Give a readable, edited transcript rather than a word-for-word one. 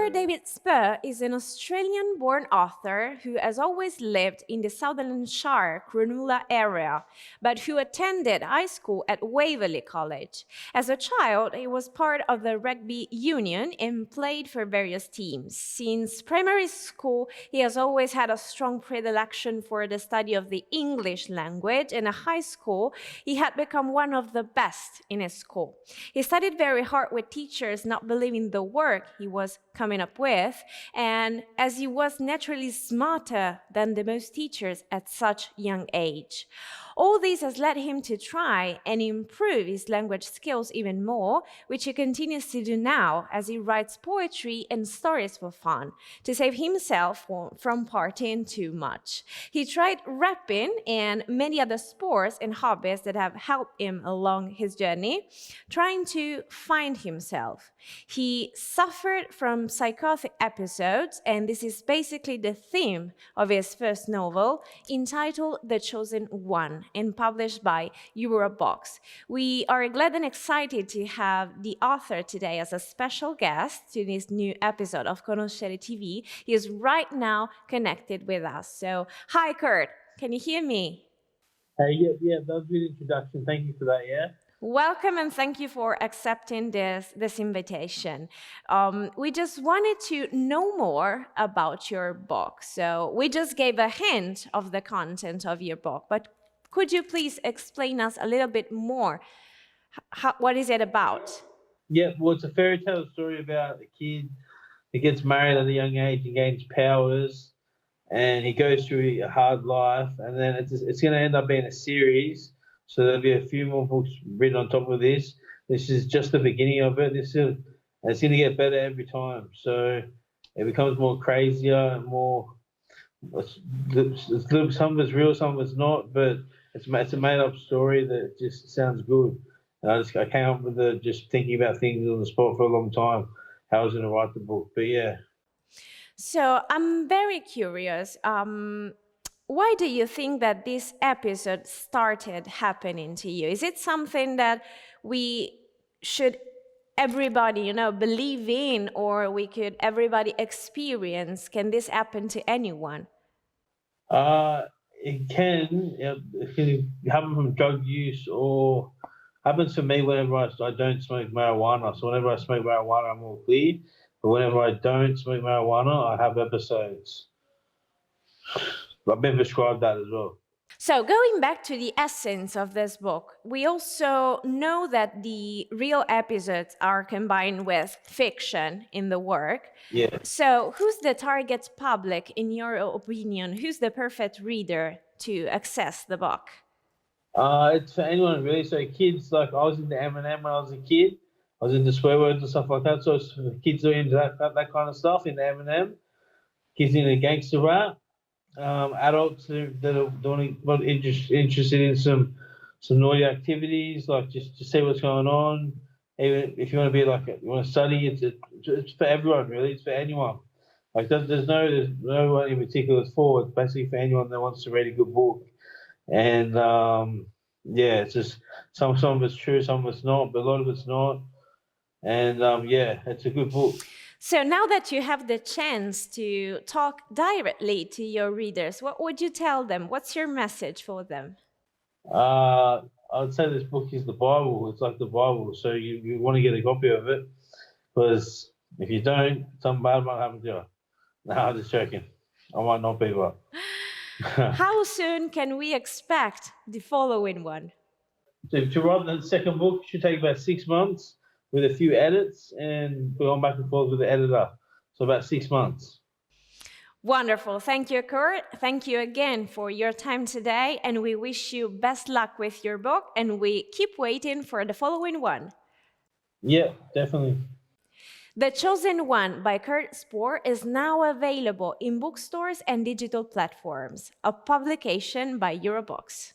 David Spurr is an Australian-born author who has always lived in the Sutherlandshire, Cronulla area, but who attended high school at Waverley College. As a child, he was part of the rugby union and played for various teams. Since primary school, he has always had a strong predilection for the study of the English language, and at high school, he had become one of the best in his school. He studied very hard with teachers not believing the work he was coming up with, and as he was naturally smarter than the most teachers at such young age. All this has led him to try and improve his language skills even more, which he continues to do now as he writes poetry and stories for fun, to save himself from partying too much. He tried rapping and many other sports and hobbies that have helped him along his journey, trying to find himself. He suffered from psychotic episodes, and this is basically the theme of his first novel, entitled The Chosen One, and published by Eurobox. We are glad and excited to have the author today as a special guest to this new episode of Conoscere TV. He is right now connected with us. So, hi Kurt, can you hear me? Yeah, that was a good introduction. Thank you for that, yeah? Welcome and thank you for accepting this invitation. We just wanted to know more about your book. So we just gave a hint of the content of your book, but could you please explain us a little bit more? What is it about? Yeah, well, it's a fairy tale story about a kid who gets married at a young age and gains powers, and he goes through a hard life, and then it's going to end up being a series. So there'll be a few more books written on top of this. This is just the beginning of it. It's going to get better every time. So it becomes more crazier and more. Some of it's real, some of it's not, but it's a made-up story that just sounds good. And I came up with just thinking about things on the spot for a long time. How I was going to write the book, but yeah. So I'm very curious. Why do you think that this episode started happening to you? Is it something that we should everybody, believe in, or we could everybody experience? Can this happen to anyone? It can happen from drug use, or happens to me whenever I don't smoke marijuana. So whenever I smoke marijuana, I'm all clear. But whenever I don't smoke marijuana, I have episodes. I've been prescribed that as well. So going back to the essence of this book, we also know that the real episodes are combined with fiction in the work. Yeah. So who's the target public, in your opinion? Who's the perfect reader to access the book? It's for anyone really. So kids, like I was into Eminem when I was a kid. I was into swear words and stuff like that. So it's for kids who are into that kind of stuff, into Eminem. Kids into gangster rap. Adults that are interested in some naughty activities, like just to see what's going on. Even if you want to be you want to study, it's for everyone really. It's for anyone. Like there's no one in particular it's for. It's basically for anyone that wants to read a good book. And yeah, it's just some of it's true, some of it's not, but a lot of it's not. And yeah, it's a good book. So now that you have the chance to talk directly to your readers, what would you tell them? What's your message for them? I would say this book is the Bible. It's like the Bible. So you want to get a copy of it, because if you don't, something bad might happen to you. No, I'm just joking. I might not be, but. How soon can we expect the following one? To write the second book should take about 6 months, with a few edits, and going back and forth with the editor. So about 6 months. Wonderful. Thank you, Kurt. Thank you again for your time today, and we wish you best luck with your book, and we keep waiting for the following one. Yeah, definitely. The Chosen One by Kurt Spurr is now available in bookstores and digital platforms, a publication by Eurobox.